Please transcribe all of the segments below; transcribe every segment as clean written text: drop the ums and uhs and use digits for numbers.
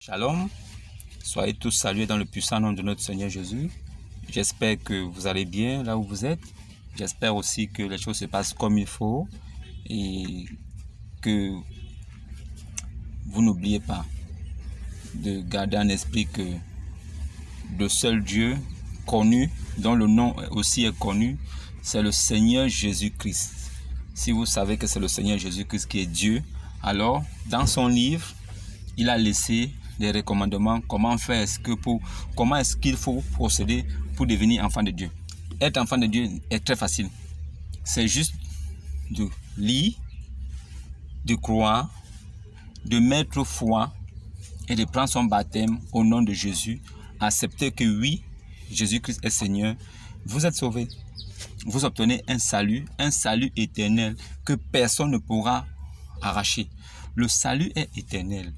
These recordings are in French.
Shalom, soyez tous salués dans le puissant nom de notre Seigneur Jésus. J'espère que vous allez bien là où vous êtes. J'espère aussi que les choses se passent comme il faut et que vous n'oubliez pas de garder en esprit que le seul Dieu connu, dont le nom aussi est connu, c'est le Seigneur Jésus-Christ. Si vous savez que c'est le Seigneur Jésus-Christ qui est Dieu, alors dans son livre, il a laissé des recommandements, comment est-ce qu'il faut procéder pour devenir enfant de Dieu. Être enfant de Dieu est très facile. C'est juste de lire, de croire, de mettre foi et de prendre son baptême au nom de Jésus. Accepter que oui, Jésus-Christ est Seigneur. Vous êtes sauvés. Vous obtenez un salut éternel que personne ne pourra arracher. Le salut est éternel.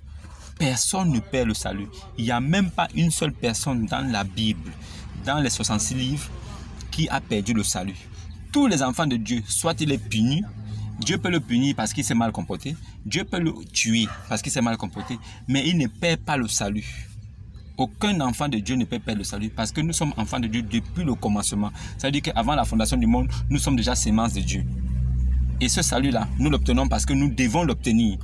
Personne ne perd le salut. Il n'y a même pas une seule personne dans la Bible, dans les 66 livres, qui a perdu le salut. Tous les enfants de Dieu, soit il est puni, Dieu peut le punir parce qu'il s'est mal comporté, Dieu peut le tuer parce qu'il s'est mal comporté, mais il ne perd pas le salut. Aucun enfant de Dieu ne peut perdre le salut parce que nous sommes enfants de Dieu depuis le commencement. Ça veut dire qu'avant la fondation du monde, nous sommes déjà sémences de Dieu. Et ce salut-là, nous l'obtenons parce que nous devons l'obtenir.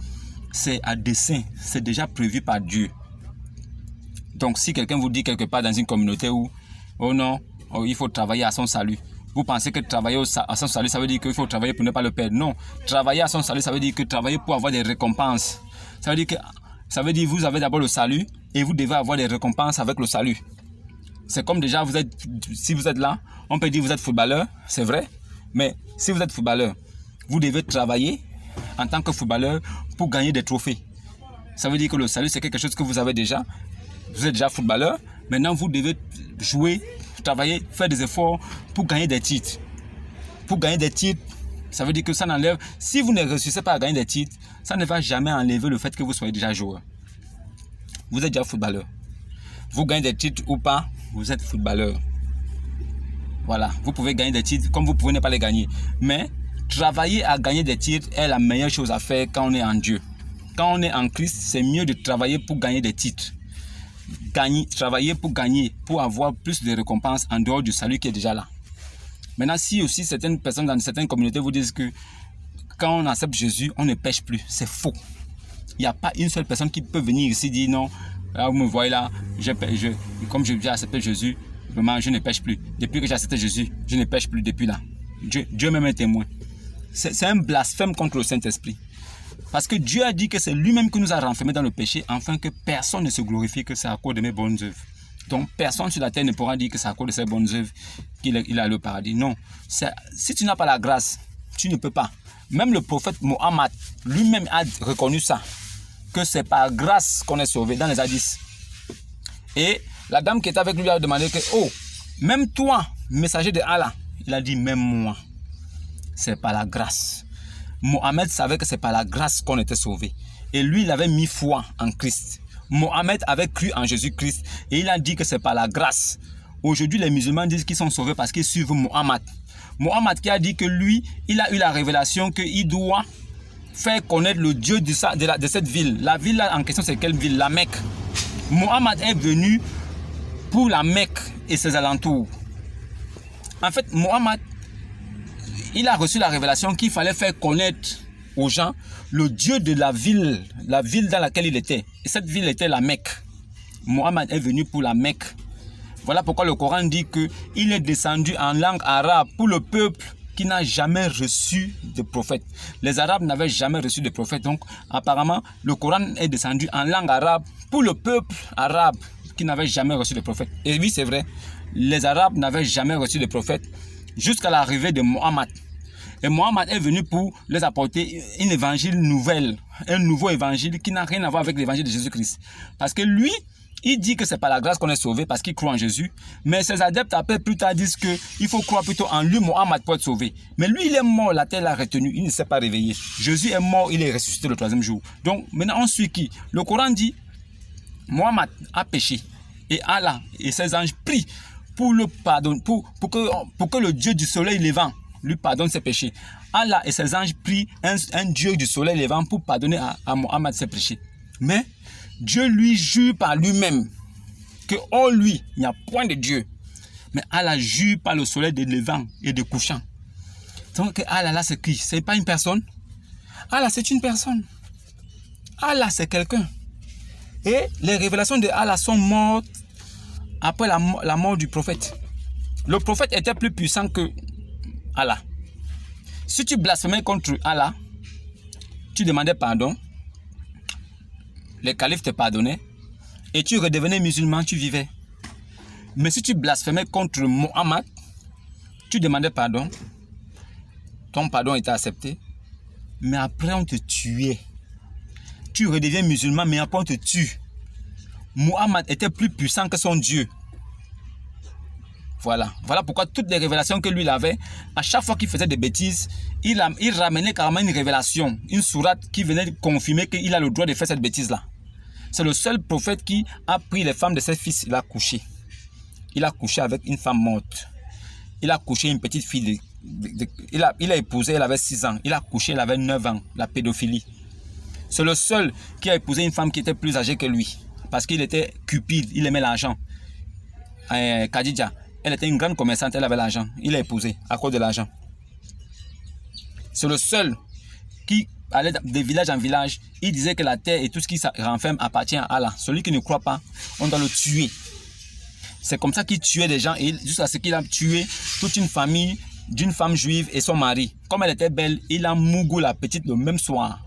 C'est à dessein, c'est déjà prévu par Dieu. Donc si quelqu'un vous dit quelque part dans une communauté où, oh non, il faut travailler à son salut, vous pensez que travailler à son salut, ça veut dire qu'il faut travailler pour ne pas le perdre. Non, travailler à son salut, ça veut dire que travailler pour avoir des récompenses. Ça veut dire que vous avez d'abord le salut et vous devez avoir des récompenses avec le salut. C'est comme déjà, si vous êtes là, on peut dire que vous êtes footballeur, c'est vrai, mais si vous êtes footballeur, vous devez travailler en tant que footballeur pour gagner des trophées. Ça veut dire que le salut, c'est quelque chose que vous avez déjà. Vous êtes déjà footballeur. Maintenant, vous devez jouer, travailler, faire des efforts pour gagner des titres. Pour gagner des titres, ça veut dire que ça n'enlève... Si vous ne réussissez pas à gagner des titres, ça ne va jamais enlever le fait que vous soyez déjà joueur. Vous êtes déjà footballeur. Vous gagnez des titres ou pas, vous êtes footballeur. Voilà, vous pouvez gagner des titres comme vous pouvez ne pas les gagner. Mais travailler à gagner des titres est la meilleure chose à faire quand on est en Dieu. Quand on est en Christ, c'est mieux de travailler pour gagner des titres. Travailler pour gagner, pour avoir plus de récompenses en dehors du salut qui est déjà là. Maintenant, si aussi certaines personnes dans certaines communautés vous disent que quand on accepte Jésus, on ne pêche plus, c'est faux. Il n'y a pas une seule personne qui peut venir ici et dire non, là vous me voyez là, comme j'ai accepté Jésus, vraiment je ne pêche plus. Depuis que j'ai accepté Jésus, je ne pêche plus depuis là. Dieu même est témoin. C'est un blasphème contre le Saint-Esprit. Parce que Dieu a dit que c'est lui-même qui nous a renfermés dans le péché, afin que personne ne se glorifie que c'est à cause de mes bonnes œuvres. Donc personne sur la terre ne pourra dire que c'est à cause de ses bonnes œuvres qu'il a le paradis. Non. Si tu n'as pas la grâce, tu ne peux pas. Même le prophète Mohammed lui-même a reconnu ça, que c'est par grâce qu'on est sauvé dans les hadiths. Et la dame qui était avec lui lui a demandé que, oh, même toi, messager de Allah, il a dit, même moi, c'est par la grâce. Mohammed savait que c'est par la grâce qu'on était sauvé. Et lui, il avait mis foi en Christ. Mohammed avait cru en Jésus-Christ et il a dit que c'est par la grâce. Aujourd'hui, les musulmans disent qu'ils sont sauvés parce qu'ils suivent Mohammed. Mohammed qui a dit que lui, il a eu la révélation qu'il doit faire connaître le Dieu de cette ville. La ville là en question, c'est quelle ville? La Mecque. Mohammed est venu pour la Mecque et ses alentours. En fait, Mohammed, il a reçu la révélation qu'il fallait faire connaître aux gens le Dieu de la ville dans laquelle il était. Et cette ville était la Mecque. Mohammed est venu pour la Mecque. Voilà pourquoi le Coran dit qu'il est descendu en langue arabe pour le peuple qui n'a jamais reçu de prophète. Les Arabes n'avaient jamais reçu de prophète. Donc, apparemment, le Coran est descendu en langue arabe pour le peuple arabe qui n'avait jamais reçu de prophète. Et oui, c'est vrai, les Arabes n'avaient jamais reçu de prophète jusqu'à l'arrivée de Mohammed. Et Mohammed est venu pour les apporter une évangile nouvelle, un nouveau évangile qui n'a rien à voir avec l'évangile de Jésus-Christ. Parce que lui, il dit que c'est par la grâce qu'on est sauvé parce qu'il croit en Jésus. Mais ses adeptes après plus tard disent qu'il faut croire plutôt en lui, Mohammed, pour être sauvé. Mais lui, il est mort, la terre l'a retenu, il ne s'est pas réveillé. Jésus est mort, il est ressuscité le 3e jour. Donc maintenant on suit qui? Le Coran dit, Mohammed a péché. Et Allah et ses anges prient pour le pardon, pour que le Dieu du soleil levant lui pardonne ses péchés. Allah et ses anges prient un Dieu du soleil levant pour pardonner à Mohammed ses péchés. Mais Dieu lui jure par lui-même que en lui, il n'y a point de Dieu. Mais Allah jure par le soleil de levant et de couchant. Donc Allah là, c'est qui? C'est pas une personne. Allah, c'est une personne. Allah, c'est quelqu'un. Et les révélations de Allah sont mortes après la mort du prophète. Le prophète était plus puissant que Allah. Si tu blasphémais contre Allah, tu demandais pardon, les califes te pardonnaient, et tu redevenais musulman, tu vivais. Mais si tu blasphémais contre Mohammed, tu demandais pardon, ton pardon était accepté, mais après on te tuait. Tu redeviens musulman, mais après on te tue. Mohammed était plus puissant que son Dieu. Voilà pourquoi toutes les révélations que lui il avait, à chaque fois qu'il faisait des bêtises, il ramenait carrément une révélation, une sourate qui venait confirmer qu'il a le droit de faire cette bêtise-là. C'est le seul prophète qui a pris les femmes de ses fils, il a couché. Il a couché avec une femme morte. Il a couché une petite fille. Il a épousé, elle avait 6 ans. Il a couché, elle avait 9 ans. La pédophilie. C'est le seul qui a épousé une femme qui était plus âgée que lui. Parce qu'il était cupide, il aimait l'argent. Khadija, elle était une grande commerçante, elle avait l'argent. Il l'a épousée à cause de l'argent. C'est le seul qui allait de village en village. Il disait que la terre et tout ce qui renferme appartient à Allah. Celui qui ne croit pas, on doit le tuer. C'est comme ça qu'il tuait des gens et jusqu'à ce qu'il a tué toute une famille d'une femme juive et son mari. Comme elle était belle, il a mougou la petite le même soir.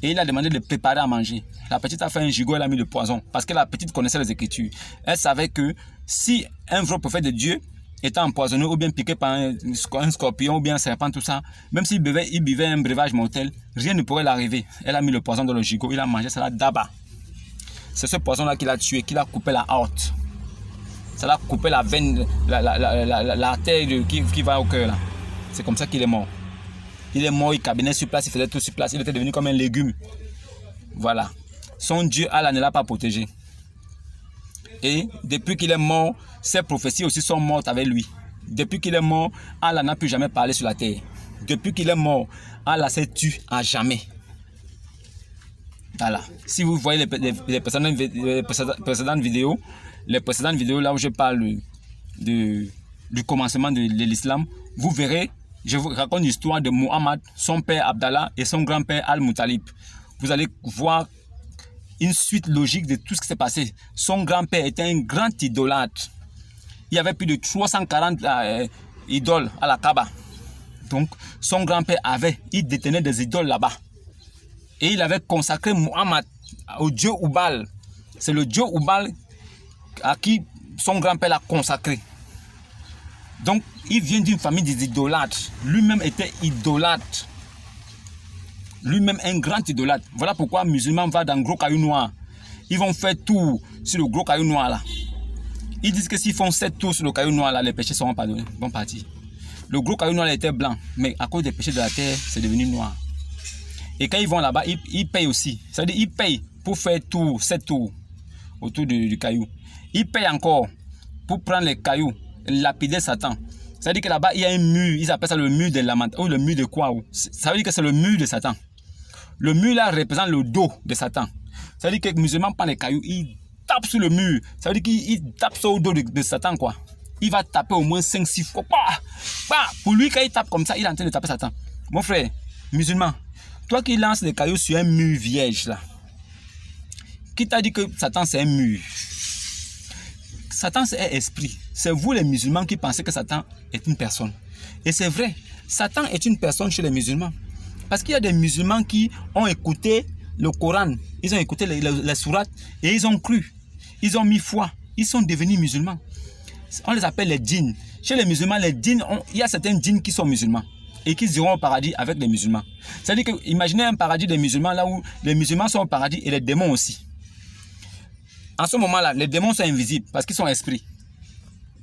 Et il a demandé de préparer à manger. La petite a fait un gigot, elle a mis le poison. Parce que la petite connaissait les Écritures. Elle savait que si un vrai prophète de Dieu était empoisonné ou bien piqué par un scorpion ou bien un serpent, tout ça, même s'il buvait un breuvage mortel, rien ne pourrait l'arriver. Elle a mis le poison dans le gigot, il a mangé, ça l'a d'aba. C'est ce poison-là qu'il a tué, qu'il a coupé la aorte. Ça l'a coupé la veine, l'artère qui va au cœur. C'est comme ça qu'il est mort. Il est mort, il cabinait sur place, il faisait tout sur place. Il était devenu comme un légume. Voilà. Son Dieu, Allah, ne l'a pas protégé. Et depuis qu'il est mort, ses prophéties aussi sont mortes avec lui. Depuis qu'il est mort, Allah n'a plus jamais parlé sur la terre. Depuis qu'il est mort, Allah s'est tué à jamais. Voilà. Si vous voyez les précédentes vidéos, là où je parle du commencement de l'islam, vous verrez, je vous raconte l'histoire de Mohammed, son père Abdallah et son grand-père Al-Muttalib. Vous allez voir une suite logique de tout ce qui s'est passé. Son grand-père était un grand idolâtre. Il y avait plus de 340 idoles à la Kaaba. Donc, son grand-père il détenait des idoles là-bas. Et il avait consacré Mohammed au dieu Oubal. C'est le dieu Oubal à qui son grand-père l'a consacré. Donc, il vient d'une famille des idolâtres. Lui-même était idolâtre. Lui-même un grand idolâtre. Voilà pourquoi un musulman va dans le gros caillou noir. Ils vont faire tout sur le gros caillou noir là. Ils disent que s'ils font 7 tours sur le caillou noir là, les péchés seront pardonnés. Bon parti. Le gros caillou noir était blanc, mais à cause des péchés de la terre, c'est devenu noir. Et quand ils vont là-bas, ils payent aussi. Ça veut dire qu'ils payent pour faire 7 tours autour du caillou. Ils payent encore pour prendre les cailloux, lapider Satan. Ça veut dire que là-bas, il y a un mur, ils appellent ça le mur de lamentation, ou le mur de quoi? Ça veut dire que c'est le mur de Satan. Le mur là représente le dos de Satan. Ça veut dire que les musulmans prennent les cailloux, ils tapent sur le mur. Ça veut dire qu'ils tapent sur le dos de Satan, quoi. Il va taper au moins 5-6 fois. Pour lui, quand il tape comme ça, il est en train de taper Satan. Mon frère, musulman, toi qui lances des cailloux sur un mur vierge là, qui t'a dit que Satan c'est un mur? Satan c'est un esprit. C'est vous les musulmans qui pensez que Satan est une personne. Et c'est vrai, Satan est une personne chez les musulmans. Parce qu'il y a des musulmans qui ont écouté le Coran, ils ont écouté les sourates et ils ont cru. Ils ont mis foi. Ils sont devenus musulmans. On les appelle les djinns. Chez les musulmans, les djinns, il y a certains djinns qui sont musulmans et qui iront au paradis avec les musulmans. C'est-à-dire que, imaginez un paradis des musulmans là où les musulmans sont au paradis et les démons aussi. En ce moment-là, les démons sont invisibles parce qu'ils sont esprits.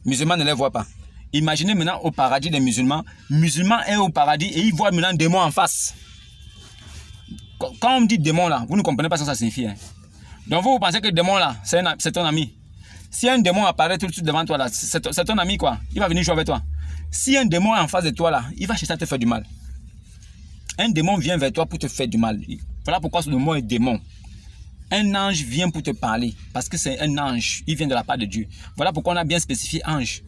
Les musulmans ne les voient pas. Imaginez maintenant au paradis des musulmans. Musulmans est au paradis et ils voient maintenant un démon en face. Quand on dit démon là, vous ne comprenez pas ce que ça signifie. Hein. Donc vous pensez que le démon là, c'est ton ami. Si un démon apparaît tout de suite devant toi là, c'est ton ami quoi. Il va venir jouer avec toi. Si un démon est en face de toi là, il va chercher à te faire du mal. Un démon vient vers toi pour te faire du mal. Voilà pourquoi le mot est démon. un ange vient pour te parler, parce que c'est un ange, il vient de la part de Dieu. Voilà pourquoi on a bien spécifié ange.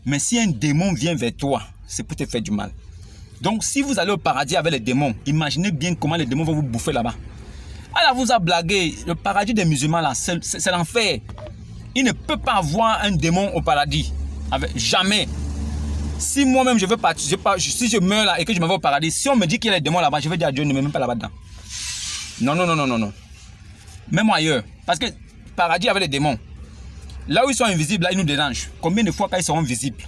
Mais si un démon vient vers toi, c'est pour te faire du mal. Donc si vous allez au paradis avec les démons, imaginez bien comment les démons vont vous bouffer là-bas. Allah vous a blagué, le paradis des musulmans là, c'est l'enfer. Il ne peut pas avoir un démon au paradis, jamais. Si moi-même je veux partir, si je meurs là et que je m'en vais au paradis, si on me dit qu'il y a des démons là-bas, je vais dire à Dieu, ne me mets même pas là-bas dedans. Non, non, non, non, non, non. Même ailleurs. Parce que paradis avec les démons, là où ils sont invisibles, là ils nous dérangent. Combien de fois quand ils seront visibles?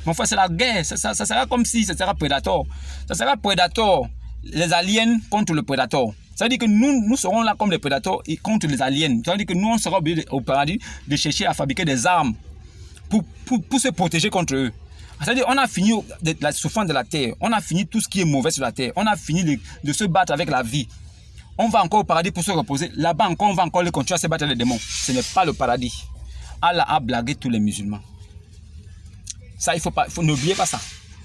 Mon frère, c'est la guerre. Ça sera comme si ça sera Predator. Ça sera Predator, les aliens contre le Predator. Ça veut dire que nous serons là comme les Predators et contre les aliens. Ça veut dire que nous, on sera obligés au paradis de chercher à fabriquer des armes pour se protéger contre eux. C'est-à-dire on a fini la souffrance de la terre. On a fini tout ce qui est mauvais sur la terre. On a fini de se battre avec la vie. On va encore au paradis pour se reposer. Là-bas encore, on va encore continuer à se battre avec les démons. Ce n'est pas le paradis. Allah a blagué tous les musulmans. Ça, n'oubliez pas ça.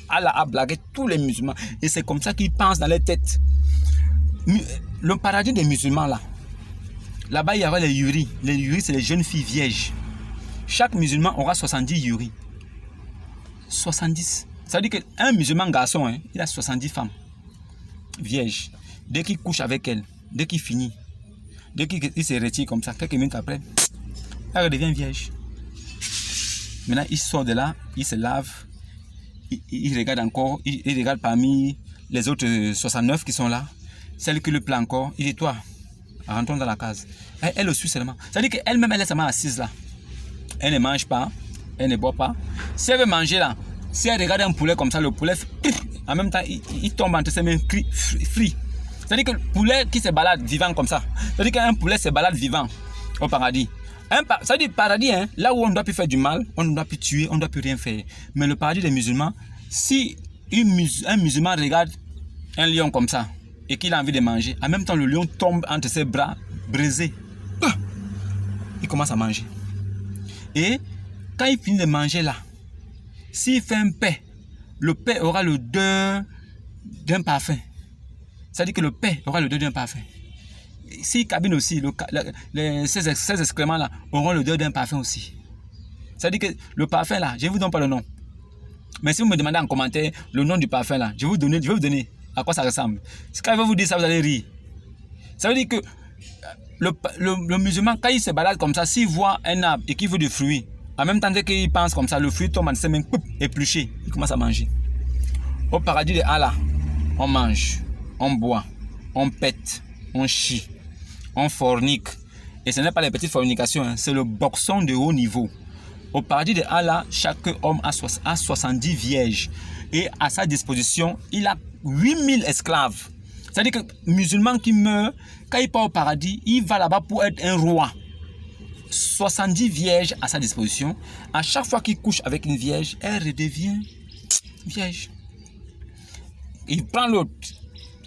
Allah a blagué tous les musulmans. Et c'est comme ça qu'ils pensent dans leur tête. Le paradis des musulmans, là-bas, il y aura les yuris. Les yuris, c'est les jeunes filles vierges. Chaque musulman aura 70 yuris. 70. Ça veut dire qu'un musulman garçon, il a 70 femmes vierges. Dès qu'il couche avec elle, dès qu'il finit, dès qu'il se retire comme ça, quelques minutes après, elle redevient vierge. Maintenant, il sort de là, il se lave, il regarde encore, il regarde parmi les autres 69 qui sont là, celle qui le plaît encore, il dit toi, rentrons dans la case. Elle le suit seulement. Ça veut dire qu'elle-même, elle est seulement assise là. Elle ne mange pas, elle ne boit pas. Si elle veut manger là, si elle regarde un poulet comme ça, le poulet, en même temps, il tombe entre ses mains frit. C'est-à-dire que le poulet qui se balade vivant comme ça, c'est-à-dire qu'un poulet se balade vivant au paradis. Ça veut dire paradis, là où on ne doit plus faire du mal, on ne doit plus tuer, on ne doit plus rien faire. Mais le paradis des musulmans, si un musulman regarde un lion comme ça et qu'il a envie de manger, en même temps le lion tombe entre ses bras brisé. Il commence à manger. Et quand il finit de manger là, s'il fait un paix, le paix aura l'odeur d'un parfum. C'est-à-dire que le paix aura l'odeur d'un parfum. S'il cabine aussi, ces excréments-là auront l'odeur d'un parfum aussi. C'est-à-dire que le parfum là, je ne vous donne pas le nom. Mais si vous me demandez en commentaire le nom du parfum là, je vais vous donner à quoi ça ressemble. Quand je vais vous dire ça, vous allez rire. Ça veut dire que le musulman, quand il se balade comme ça, s'il voit un arbre et qu'il veut du fruit, en même temps qu'il pense comme ça, le fruit tombe en ses mains, épluché, il commence à manger. Au paradis de Allah, on mange, on boit, on pète, on chie, on fornique. Et ce n'est pas les petites fornications, c'est le boxon de haut niveau. Au paradis de Allah, chaque homme a 70 vierges. Et à sa disposition, il a 8000 esclaves. C'est-à-dire que le musulman qui meurt, quand il part au paradis, il va là-bas pour être un roi. 70 vierges à sa disposition. À chaque fois qu'il couche avec une vierge, elle redevient vierge. Il prend l'autre,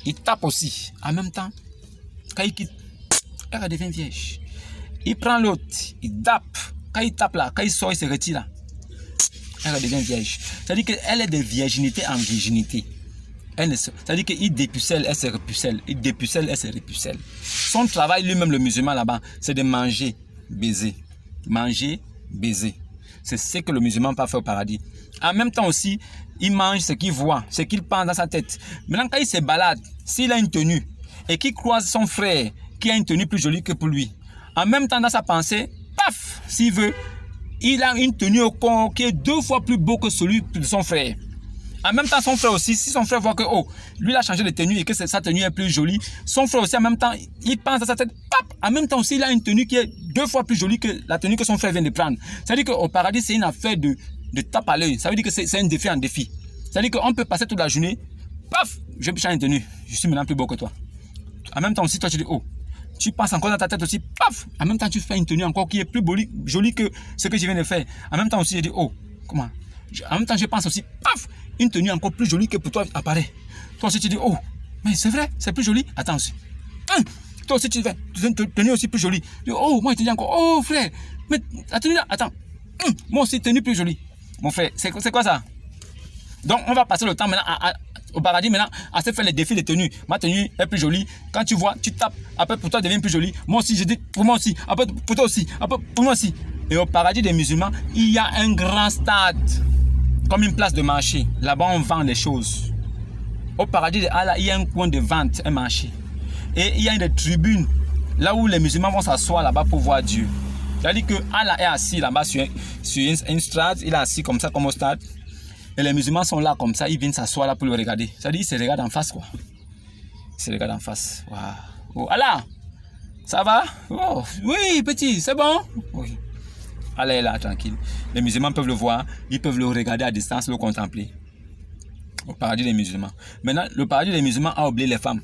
il tape aussi. En même temps, quand il quitte, elle redevient vierge. Il prend l'autre, il tape. Quand il tape là, quand il sort, il se retire là, elle redevient vierge. C'est-à-dire qu'elle est de virginité en virginité. C'est-à-dire qu'il dépucelle, elle se repucelle. Il dépucelle, elle se repucelle. Son travail lui-même, le musulman là-bas, c'est de manger, baiser. Manger, baiser. C'est ce que le musulman peut faire au paradis. En même temps aussi, il mange ce qu'il voit, ce qu'il pense dans sa tête. Maintenant, quand il se balade, s'il a une tenue et qu'il croise son frère qui a une tenue plus jolie que pour lui, en même temps dans sa pensée, paf, s'il veut, il a une tenue au corps qui est 2 fois plus beau que celui de son frère. En même temps, son frère aussi, si son frère voit que, oh, lui il a changé de tenue et que sa tenue est plus jolie, son frère aussi, en même temps, il pense dans sa tête, paf, en même temps aussi, il a une tenue qui est 2 fois plus jolie que la tenue que son frère vient de prendre. C'est-à-dire qu'au paradis, c'est une affaire de tape à l'œil. Ça veut dire que c'est un défi en défi. C'est-à-dire qu'on peut passer toute la journée, paf, je vais changer de tenue, je suis maintenant plus beau que toi. En même temps aussi, toi, tu dis, oh, tu penses encore dans ta tête aussi, paf, en même temps, tu fais une tenue encore qui est plus jolie que ce que je viens de faire. En même temps aussi, je dis, oh, comment? En même temps, je pense aussi, paf, une tenue encore plus jolie que pour toi apparaît. Toi aussi, tu dis, oh, mais c'est vrai, c'est plus joli. Attends aussi. Toi aussi, tu fais une tenue aussi plus jolie. Tu dis, oh, moi, je te dis encore, oh, frère, mais la tenue là, attends. Moi aussi, tenue plus jolie. Mon frère, c'est quoi ça? Donc, on va passer le temps maintenant Au paradis, maintenant, à se faire les défis de tenue. Ma tenue est plus jolie. Quand tu vois, tu tapes. Après, pour toi, elle devient plus jolie. Moi aussi, je dis, pour moi aussi. Après, pour toi aussi. Après, pour moi aussi. Et au paradis des musulmans, il y a un grand stade. Comme une place de marché. Là-bas, on vend les choses. Au paradis de Allah, il y a un coin de vente, un marché. Et il y a des tribunes. Là où les musulmans vont s'asseoir là-bas pour voir Dieu. C'est-à-dire que Allah est assis là-bas sur une strade. Il est assis comme ça, comme au stade. Et les musulmans sont là comme ça, ils viennent s'asseoir là pour le regarder. C'est-à-dire, ils se regardent en face, quoi. Ils se regardent en face. Wow. Oh, Allah, ça va? Oh, oui, petit, c'est bon? Oui. Allah est là, tranquille. Les musulmans peuvent le voir, ils peuvent le regarder à distance, le contempler. Au paradis des musulmans. Maintenant, le paradis des musulmans a oublié les femmes.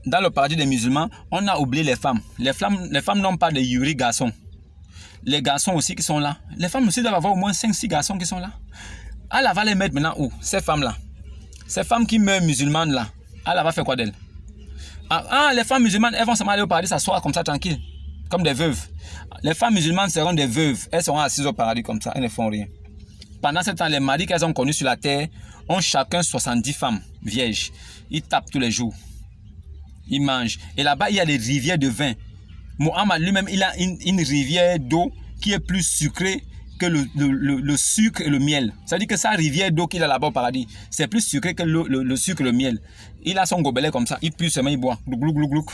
Dans le paradis des musulmans, on a oublié les femmes. Les femmes n'ont pas de yuri garçons. Les garçons aussi qui sont là. Les femmes aussi doivent avoir au moins 5-6 garçons qui sont là. Allah va les mettre maintenant où? Ces femmes-là. Ces femmes qui meurent musulmanes là. Allah va faire quoi d'elles? Les femmes musulmanes, elles vont seulement aller au paradis s'asseoir comme ça tranquille. Comme des veuves. Les femmes musulmanes seront des veuves. Elles seront assises au paradis comme ça. Elles ne font rien. Pendant ce temps, les maris qu'elles ont connus sur la terre ont chacun 70 femmes vierges. Ils tapent tous les jours. Ils mangent. Et là-bas, il y a des rivières de vin. Mohammed lui-même, il a une rivière d'eau qui est plus sucrée que le sucre et le miel. C'est-à-dire que sa rivière d'eau qu'il a là-bas au paradis, c'est plus sucré que le sucre et le miel. Il a son gobelet comme ça, il pue seulement, il boit. Glou, glou, glou.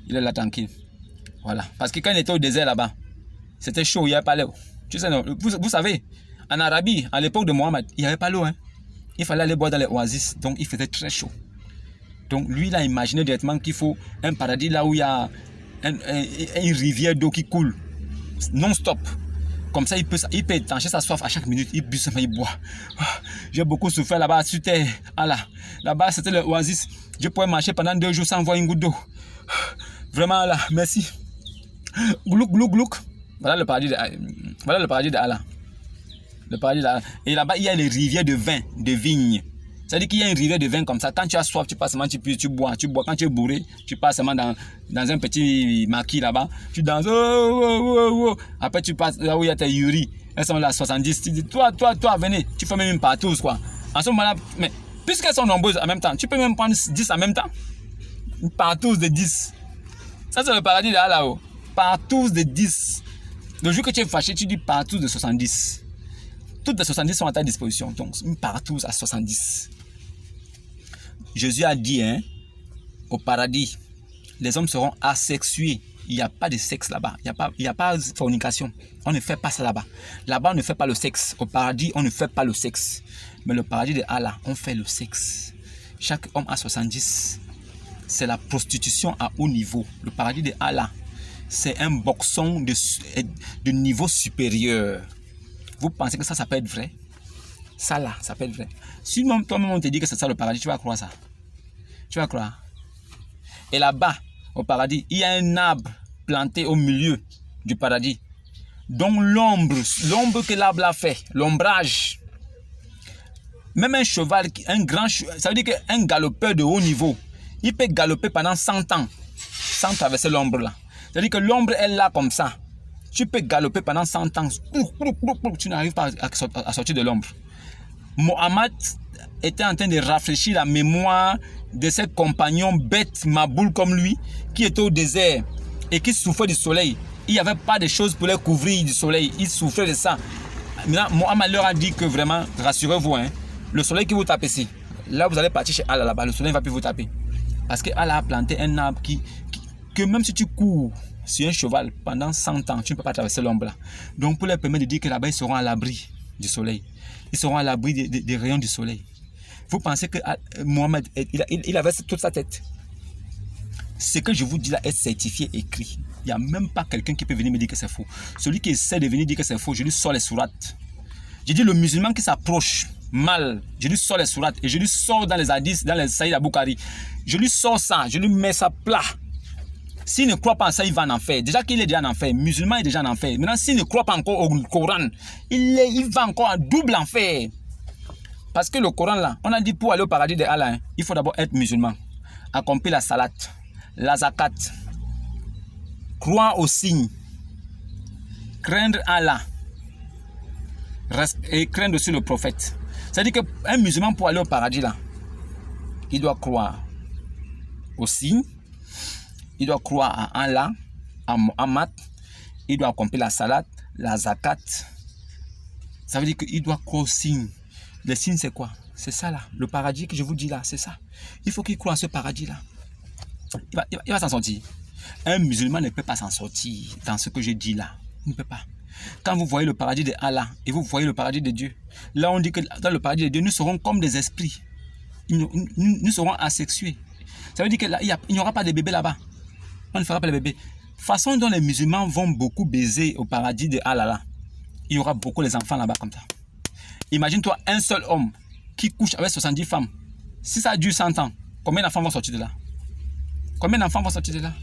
Il est là tranquille. Voilà. Parce que quand il était au désert là-bas, c'était chaud, il n'y avait pas l'eau. Tu sais, non, vous savez, en Arabie, à l'époque de Mohammed, il n'y avait pas l'eau. Hein. Il fallait aller boire dans les oasis, donc il faisait très chaud. Donc lui, il a imaginé directement qu'il faut un paradis là où il y a une rivière d'eau qui coule non-stop. Comme ça, il peut étancher sa soif à chaque minute. Il bu seulement, il boit. J'ai beaucoup souffert là-bas sur terre. Là-bas, c'était l'oasis. Je pouvais marcher pendant 2 jours sans voir une goutte d'eau. Vraiment, là, merci. Glouk, glouk, glouk. Voilà le paradis de Allah. Le paradis de Allah. Et là-bas, il y a les rivières de vin, de vignes. C'est-à-dire qu'il y a une rivière de vin comme ça. Quand tu as soif, tu passes seulement, tu bois. Quand tu es bourré, tu passes seulement dans un petit maquis là-bas. Tu danses. Après, tu passes là où il y a tes yuri. Elles sont là, 70. Tu dis, toi, venez. Tu fais même une partouze, quoi. En ce moment-là, mais puisqu'elles sont nombreuses en même temps, tu peux même prendre 10 en même temps. Une partouze de 10. Ça, c'est le paradis de là-haut. Partouze de 10. Le jour que tu es fâché, tu dis partouze de 70. Toutes les 70 sont à ta disposition. Donc, une partouze à 70. Jésus a dit, hein, au paradis, les hommes seront asexués. Il n'y a pas de sexe là-bas. Il n'y a pas de fornication. On ne fait pas ça là-bas. Là-bas, on ne fait pas le sexe. Au paradis, on ne fait pas le sexe. Mais le paradis de Allah, on fait le sexe. Chaque homme a 70. C'est la prostitution à haut niveau. Le paradis de Allah, c'est un boxon de niveau supérieur. Vous pensez que ça peut être vrai? Ça là, ça peut être vrai. Si toi-même on te dit que c'est ça le paradis, tu vas croire ça. Tu vas croire. Et là-bas, au paradis, il y a un arbre planté au milieu du paradis. Donc l'ombre que l'arbre a fait, l'ombrage. Même un cheval, ça veut dire qu'un galopeur de haut niveau, il peut galoper pendant 100 ans sans traverser l'ombre là. C'est-à-dire que l'ombre est là comme ça. Tu peux galoper pendant 100 ans. Tu n'arrives pas à sortir de l'ombre. Mohammed était en train de rafraîchir la mémoire de ses compagnons bêtes, maboules comme lui, qui étaient au désert et qui souffraient du soleil. Il n'y avait pas de choses pour les couvrir du soleil. Ils souffraient de ça. Maintenant, Mohammed leur a dit que vraiment, rassurez-vous, hein, le soleil qui vous tape ici, là vous allez partir chez Allah là-bas, le soleil ne va plus vous taper. Parce que Allah a planté un arbre que même si tu cours sur un cheval pendant 100 ans, tu ne peux pas traverser l'ombre là. Donc pour leur permettre de dire que là-bas, ils seront à l'abri du soleil. Ils seront à l'abri des rayons du soleil. Vous pensez que Mohammed, il avait toute sa tête. Ce que je vous dis là est certifié, écrit. Il n'y a même pas quelqu'un qui peut venir me dire que c'est faux. Celui qui essaie de venir dire que c'est faux, je lui sors les sourates. J'ai dit le musulman qui s'approche mal, je lui sors les sourates et je lui sors dans les hadiths, dans les Saïd Aboukari. Je lui sors ça, je lui mets ça plat. S'il ne croit pas en ça, il va en enfer. Déjà qu'il est déjà en enfer, musulman est déjà en enfer. Maintenant, s'il ne croit pas encore au Coran, il va encore en double enfer. Parce que le Coran là, on a dit pour aller au paradis de Allah, il faut d'abord être musulman. Accomplir la salat, la zakat, croire aux signes, craindre Allah et craindre aussi le prophète. C'est-à-dire qu'un musulman pour aller au paradis là, il doit croire au signe, il doit croire à Allah, à Muhammad, il doit accomplir la salat, la zakat. Ça veut dire qu'il doit croire au signe. Le signe, c'est quoi? C'est ça là, le paradis que je vous dis là, c'est ça. Il faut qu'il croie à ce paradis là. Il va s'en sortir. Un musulman ne peut pas s'en sortir dans ce que je dis là. Il ne peut pas. Quand vous voyez le paradis de Allah et vous voyez le paradis de Dieu, là on dit que dans le paradis de Dieu, nous serons comme des esprits. Nous serons asexués. Ça veut dire qu'il n'y aura pas de bébés là-bas. On ne fera pas de bébés. Façon dont les musulmans vont beaucoup baiser au paradis de Allah là, il y aura beaucoup les enfants là-bas comme ça. Imagine-toi un seul homme qui couche avec 70 femmes. Si ça dure 100 ans, combien d'enfants vont sortir de là? Combien d'enfants vont sortir de là?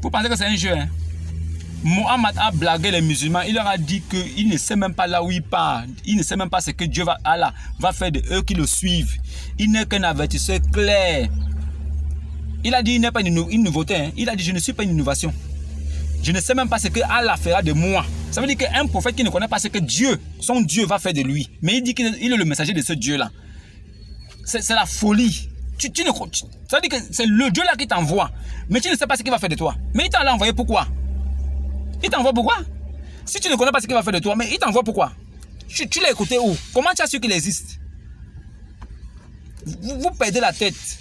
Vous pensez que c'est un jeu, hein? Mohammed a blagué les musulmans. Il leur a dit qu'il ne sait même pas là où il part. Il ne sait même pas ce que Allah va faire de eux qui le suivent. Il n'est qu'un avertisseur clair. Il a dit il n'est pas une nouveauté. Hein? Il a dit je ne suis pas une innovation. Je ne sais même pas ce que Allah fera de moi. Ça veut dire qu'un prophète qui ne connaît pas ce que Dieu, son Dieu va faire de lui. Mais il dit qu'il est le messager de ce Dieu-là. C'est la folie. Ça veut dire que c'est le Dieu là qui t'envoie. Mais tu ne sais pas ce qu'il va faire de toi. Mais il t'a envoyé pourquoi? Il t'envoie pourquoi? Si tu ne connais pas ce qu'il va faire de toi, mais il t'envoie pourquoi? Tu l'as écouté où? Comment tu as su qu'il existe? Vous perdez la tête.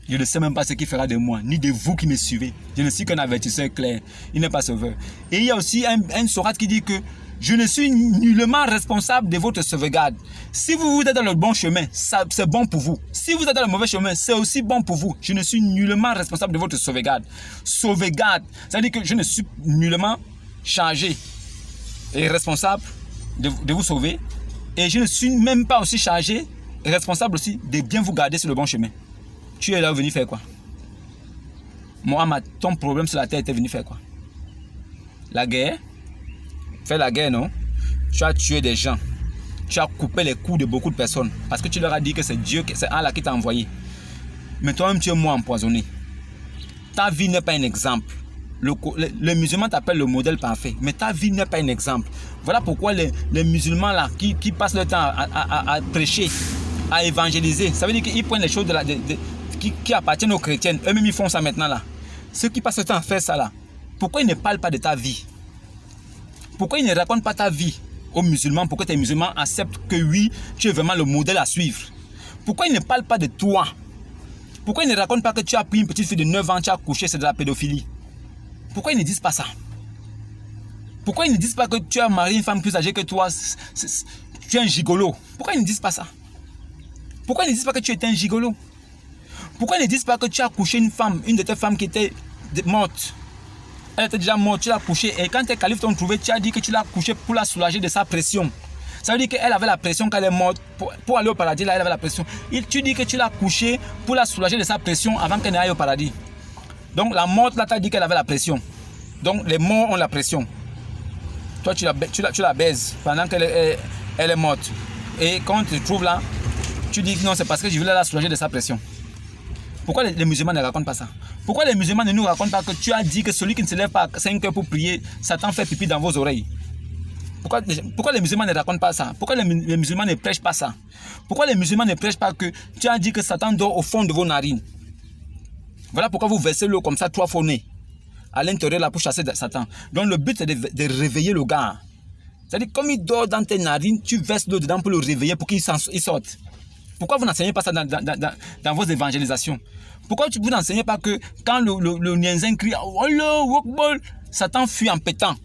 Je ne sais même pas ce qu'il fera de moi, ni de vous qui me suivez. Je ne suis qu'un avertisseur clair. Il n'est pas sauveur. Et il y a aussi un sourate qui dit que je ne suis nullement responsable de votre sauvegarde. Si vous êtes dans le bon chemin, c'est bon pour vous. Si vous êtes dans le mauvais chemin, c'est aussi bon pour vous. Je ne suis nullement responsable de votre sauvegarde. Sauvegarde, ça veut dire que je ne suis nullement chargé et responsable de vous sauver. Et je ne suis même pas aussi chargé et responsable aussi de bien vous garder sur le bon chemin. Tu es là venu faire quoi? Mohammed, ton problème sur la terre était venu faire quoi? La guerre? Faire la guerre, non? Tu as tué des gens. Tu as coupé les coups de beaucoup de personnes. Parce que tu leur as dit que c'est Dieu, c'est Allah qui t'a envoyé. Mais toi-même, tu es mort empoisonné. Ta vie n'est pas un exemple. Le musulman t'appelle le modèle parfait. Mais ta vie n'est pas un exemple. Voilà pourquoi les musulmans là, qui passent leur temps à prêcher, à évangéliser, ça veut dire qu'ils prennent les choses qui appartiennent aux chrétiens. Eux-mêmes, ils font ça maintenant là. Ceux qui passent le temps à faire ça là, pourquoi ils ne parlent pas de ta vie? Pourquoi ils ne racontent pas ta vie aux musulmans pour que tes musulmans acceptent que oui, tu es vraiment le modèle à suivre? Pourquoi ils ne parlent pas de toi? Pourquoi ils ne racontent pas que tu as pris une petite fille de 9 ans, tu as couché, c'est de la pédophilie? Pourquoi ils ne disent pas ça? Pourquoi ils ne disent pas que tu as marié une femme plus âgée que toi, tu es un gigolo? Pourquoi ils ne disent pas ça? Pourquoi ils ne disent pas que tu étais un gigolo? Pourquoi ils ne disent pas que tu as couché une femme, une de tes femmes qui était morte? Elle était déjà morte, tu l'as couchée. Et quand tes califes t'ont trouvé, tu as dit que tu l'as couchée pour la soulager de sa pression. Ça veut dire qu'elle avait la pression quand elle est morte. Pour aller au paradis, là, elle avait la pression. Tu dis que tu l'as couchée pour la soulager de sa pression avant qu'elle n'aille au paradis. Donc la morte, là, tu as dit qu'elle avait la pression. Donc les morts ont la pression. Toi, tu la baises pendant qu'elle est morte. Et quand tu te trouves là, tu dis que non, c'est parce que je voulais la soulager de sa pression. Pourquoi les musulmans ne racontent pas ça? Pourquoi les musulmans ne nous racontent pas que tu as dit que celui qui ne se lève pas à 5 heures pour prier, Satan fait pipi dans vos oreilles? Pourquoi les musulmans ne racontent pas ça? Pourquoi les musulmans ne prêchent pas ça? Pourquoi les musulmans ne prêchent pas que tu as dit que Satan dort au fond de vos narines? Voilà pourquoi vous versez l'eau comme ça 3 fois au nez, à l'intérieur là pour chasser Satan. Donc le but c'est de réveiller le gars. C'est-à-dire comme il dort dans tes narines, tu verses l'eau dedans pour le réveiller, pour qu'il sorte. Pourquoi vous n'enseignez pas ça dans vos évangélisations? Pourquoi vous n'enseignez pas que quand le nienzin crie « Oh là, Satan fuit en pétant.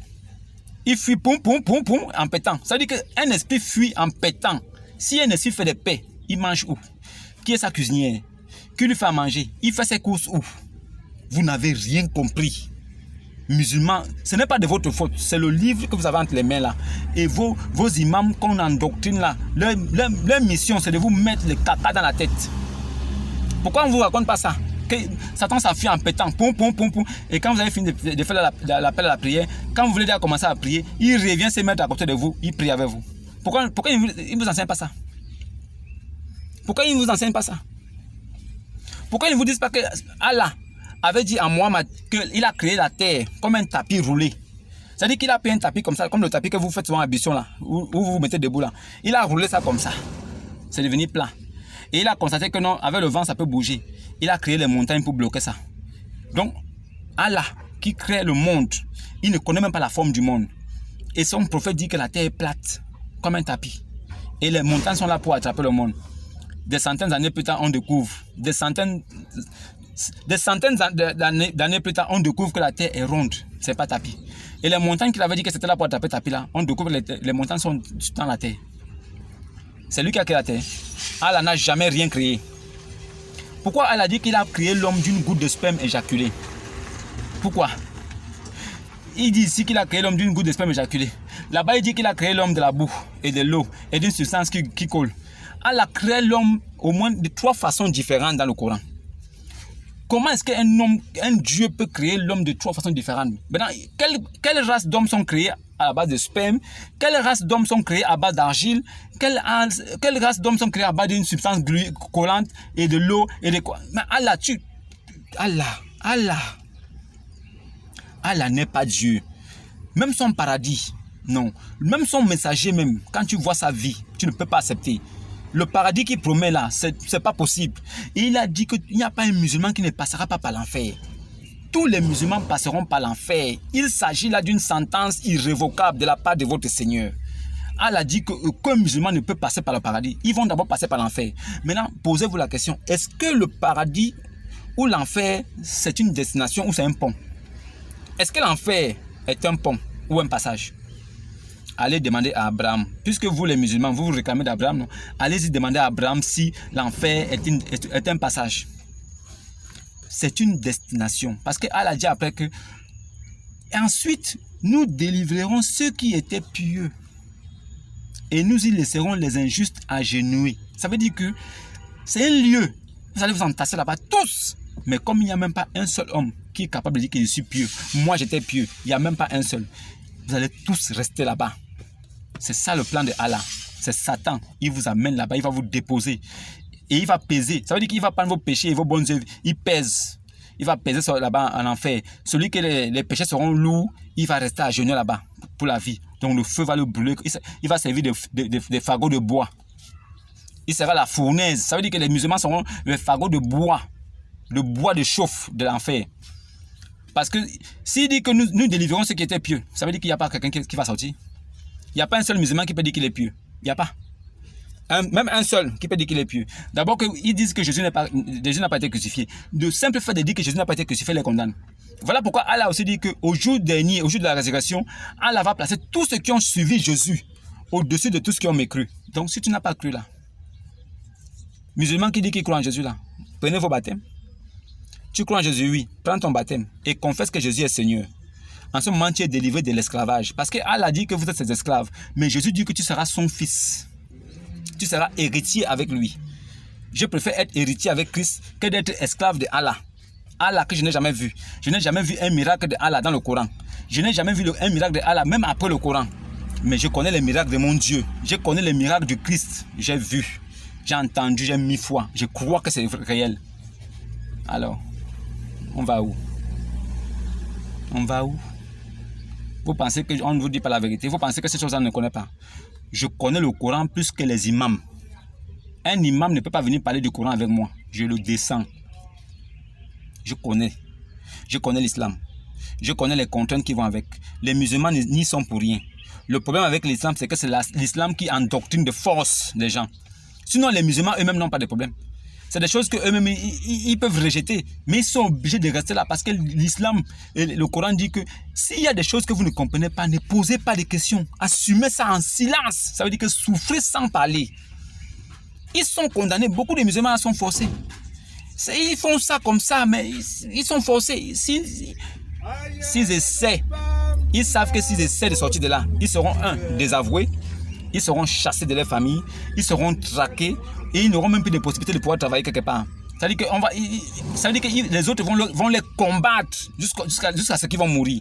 Il fuit poum, poum, poum, poum, en pétant. Ça veut dire qu'un esprit fuit en pétant. Si un esprit fait des paix, il mange où? Qui est sa cuisinière? Qui lui fait à manger? Il fait ses courses où? Vous n'avez rien compris. Musulmans, ce n'est pas de votre faute. C'est le livre que vous avez entre les mains là. Et vos imams qu'on endoctrine là, leur mission c'est de vous mettre le caca dans la tête. Pourquoi on ne vous raconte pas ça? Que Satan s'enfuit en pétant, poum, poum, poum, poum. Et quand vous avez fini de faire l'appel à la prière, quand vous voulez déjà commencer à prier, il revient se mettre à côté de vous, il prie avec vous. Pourquoi il ne vous enseigne pas ça? Pourquoi il ne vous enseigne pas ça? Pourquoi ils ne vous disent pas que Allah avait dit à Mohammed qu'il a créé la terre comme un tapis roulé? C'est-à-dire qu'il a pris un tapis comme ça, comme le tapis que vous faites souvent à Bisson là, où vous vous mettez debout là. Il a roulé ça comme ça. C'est devenu plat. Et il a constaté que non, avec le vent, ça peut bouger. Il a créé les montagnes pour bloquer ça. Donc, Allah, qui crée le monde, il ne connaît même pas la forme du monde. Et son prophète dit que la terre est plate, comme un tapis. Et les montagnes sont là pour attraper le monde. Des centaines d'années plus tard, on découvre. Des centaines d'années plus tard, on découvre que la terre est ronde. C'est pas tapis. Et les montagnes qu'il avait dit que c'était là pour attraper tapis là, on découvre que les montagnes sont dans la terre. C'est lui qui a créé la terre. Allah n'a jamais rien créé. Pourquoi Allah dit qu'il a créé l'homme d'une goutte de sperme éjaculé? Pourquoi? Il dit ici qu'il a créé l'homme d'une goutte de sperme éjaculé. Là-bas, il dit qu'il a créé l'homme de la boue et de l'eau et d'une substance qui colle. Allah crée l'homme au moins de 3 façons différentes dans le Coran. Comment est-ce qu'un Dieu peut créer l'homme de 3 façons différentes? Maintenant, quelle race d'hommes sont créés à la base de sperme? Quelle race d'hommes sont créés à base d'argile? Quelle race d'hommes sont créés à base d'une substance collante et de l'eau et de quoi? Mais Allah n'est pas Dieu. Même son paradis, non. Même son messager même, quand tu vois sa vie, tu ne peux pas accepter. Le paradis qu'il promet là, c'est pas possible. Et il a dit qu'il n'y a pas un musulman qui ne passera pas par l'enfer. Tous les musulmans passeront par l'enfer. Il s'agit là d'une sentence irrévocable de la part de votre Seigneur. Allah dit qu'un musulman ne peut passer par le paradis. Ils vont d'abord passer par l'enfer. Maintenant, posez-vous la question, est-ce que le paradis ou l'enfer, c'est une destination ou c'est un pont? Est-ce que l'enfer est un pont ou un passage? Allez demander à Abraham. Puisque vous les musulmans, vous réclamez d'Abraham, allez-y demander à Abraham si l'enfer est un passage. C'est une destination. Parce que Allah dit après que et ensuite, nous délivrerons ceux qui étaient pieux. Et nous y laisserons les injustes agenouillés. Ça veut dire que c'est un lieu. Vous allez vous entasser là-bas tous. Mais comme il n'y a même pas un seul homme qui est capable de dire que je suis pieux, moi j'étais pieux, il n'y a même pas un seul. Vous allez tous rester là-bas. C'est ça le plan de Allah. C'est Satan. Il vous amène là-bas, il va vous déposer. Et il va peser. Ça veut dire qu'il va prendre vos péchés et vos bonnes œuvres. Il pèse. Il va peser là-bas en enfer. Celui que les péchés seront lourds, il va rester à genoux là-bas pour la vie. Donc le feu va le brûler. Il va servir de fagots de bois. Il sera la fournaise. Ça veut dire que les musulmans seront le fagot de bois. Le bois de chauffe de l'enfer. Parce que s'il dit que nous délivrons ceux qui étaient pieux, ça veut dire qu'il n'y a pas quelqu'un qui va sortir. Il n'y a pas un seul musulman qui peut dire qu'il est pieux. Il n'y a pas. Même un seul qui peut dire qu'il est pieux. D'abord, ils disent que Jésus n'a pas été crucifié. De simple fait de dire que Jésus n'a pas été crucifié les condamne. Voilà pourquoi Allah aussi dit qu'au jour dernier, au jour de la résurrection, Allah va placer tous ceux qui ont suivi Jésus au-dessus de tous ceux qui ont mécru. Donc si tu n'as pas cru là, musulman qui dit qu'il croit en Jésus là, prenez vos baptêmes. Tu crois en Jésus, oui, prends ton baptême et confesse que Jésus est Seigneur. En ce moment, tu es délivré de l'esclavage. Parce que Allah dit que vous êtes ses esclaves. Mais Jésus dit que tu seras son fils. Tu seras héritier avec lui. Je préfère être héritier avec Christ que d'être esclave de Allah. Allah que je n'ai jamais vu. Je n'ai jamais vu un miracle de Allah dans le Coran. Je n'ai jamais vu un miracle de Allah même après le Coran. Mais je connais les miracles de mon Dieu. Je connais les miracles du Christ. J'ai vu, j'ai entendu, j'ai mis foi. Je crois que c'est réel. Alors, on va où? On va où? Vous pensez qu'on ne vous dit pas la vérité? Vous pensez que ces choses-là, on ne connaît pas? Je connais le Coran plus que les imams. Un imam ne peut pas venir parler du Coran avec moi. Je le descends. Je connais. Je connais l'islam. Je connais les contraintes qui vont avec. Les musulmans n'y sont pour rien. Le problème avec l'islam, c'est que c'est l'islam qui endoctrine de force les gens. Sinon, les musulmans eux-mêmes n'ont pas de problème. C'est des choses qu'eux-mêmes, ils peuvent rejeter. Mais ils sont obligés de rester là parce que l'islam, le Coran dit que s'il y a des choses que vous ne comprenez pas, ne posez pas de questions. Assumez ça en silence. Ça veut dire que souffrez sans parler. Ils sont condamnés. Beaucoup de musulmans sont forcés. Ils font ça comme ça, mais ils sont forcés. S'ils essaient, ils savent que s'ils essaient de sortir de là, ils seront désavoués. Ils seront chassés de leur famille, ils seront traqués et ils n'auront même plus de possibilité de pouvoir travailler quelque part. Ça veut dire que les autres vont les combattre jusqu'à ce qu'ils vont mourir.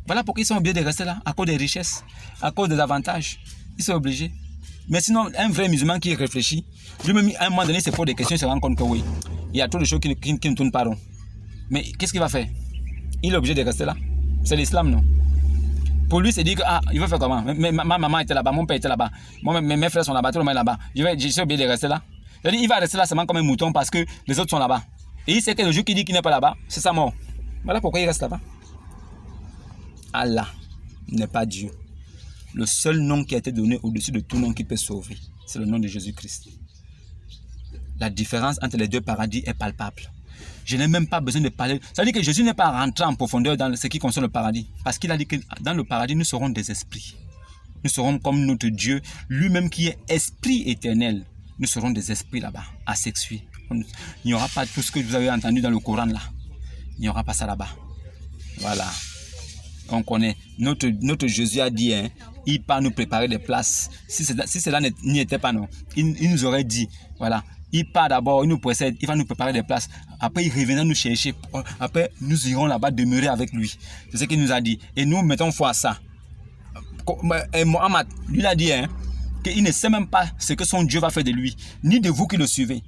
Voilà pourquoi ils sont obligés de rester là, à cause des richesses, à cause des avantages. Ils sont obligés. Mais sinon, un vrai musulman qui réfléchit, lui-même, à un moment donné, il se pose des questions, il se rend compte que oui, il y a trop de choses qui ne tournent pas rond. Mais qu'est-ce qu'il va faire? Il est obligé de rester là. C'est l'islam, non? Pour lui, c'est dire que, il veut faire comment? Ma maman était là-bas, mon père était là-bas, mes frères sont là-bas, tout le monde est là-bas. Je suis obligé de rester là. C'est-à-dire, il va rester là seulement comme un mouton parce que les autres sont là-bas. Et il sait que le jour qu'il dit qu'il n'est pas là-bas, c'est sa mort. Voilà pourquoi il reste là-bas. Allah n'est pas Dieu. Le seul nom qui a été donné au-dessus de tout nom qui peut sauver, c'est le nom de Jésus-Christ. La différence entre les deux paradis est palpable. Je n'ai même pas besoin de parler. Ça veut dire que Jésus n'est pas rentré en profondeur dans ce qui concerne le paradis. Parce qu'il a dit que dans le paradis, nous serons des esprits. Nous serons comme notre Dieu, lui-même qui est esprit éternel. Nous serons des esprits là-bas, asexués. Il n'y aura pas tout ce que vous avez entendu dans le Coran là. Il n'y aura pas ça là-bas. Voilà. On connaît. Notre Jésus a dit, hein, il part nous préparer des places. Si cela n'y était pas, non, il nous aurait dit, voilà, il part d'abord, il nous précède, il va nous préparer des places. Après, il reviendra nous chercher. Après, nous irons là-bas demeurer avec lui. C'est ce qu'il nous a dit. Et nous mettons foi à ça. Et Mohammed, lui, il a dit, hein, qu'il ne sait même pas ce que son Dieu va faire de lui, ni de vous qui le suivez.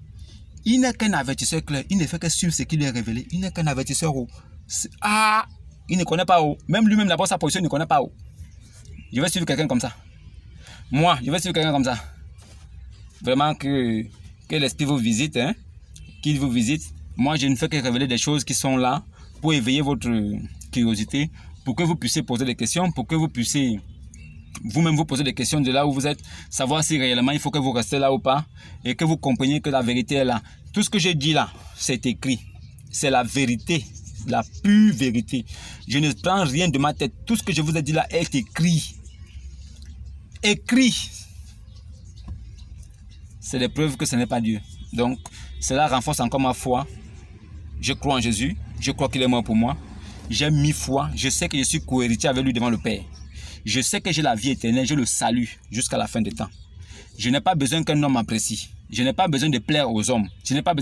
Il n'est qu'un avertisseur clair. Il ne fait que suivre ce qu'il lui est révélé. Il n'est qu'un avertisseur haut. Il ne connaît pas haut. Même lui-même, d'abord, sa position, il ne connaît pas haut. Je vais suivre quelqu'un comme ça. Moi, je vais suivre quelqu'un comme ça. Vraiment que l'esprit vous visite, hein, qu'il vous visite. Moi, je ne fais que révéler des choses qui sont là pour éveiller votre curiosité, pour que vous puissiez poser des questions, pour que vous puissiez vous-même vous poser des questions de là où vous êtes, savoir si réellement il faut que vous restez là ou pas, et que vous compreniez que la vérité est là. Tout ce que je dis là, c'est écrit. C'est la vérité, la pure vérité. Je ne prends rien de ma tête. Tout ce que je vous ai dit là est écrit. Écrit. C'est des preuves que ce n'est pas Dieu. Donc, cela renforce encore ma foi. Je crois en Jésus. Je crois qu'il est mort pour moi. J'ai mis foi. Je sais que je suis co-héritier avec lui devant le Père. Je sais que j'ai la vie éternelle. Je le salue jusqu'à la fin des temps. Je n'ai pas besoin qu'un homme m'apprécie. Je n'ai pas besoin de plaire aux hommes. Je n'ai pas besoin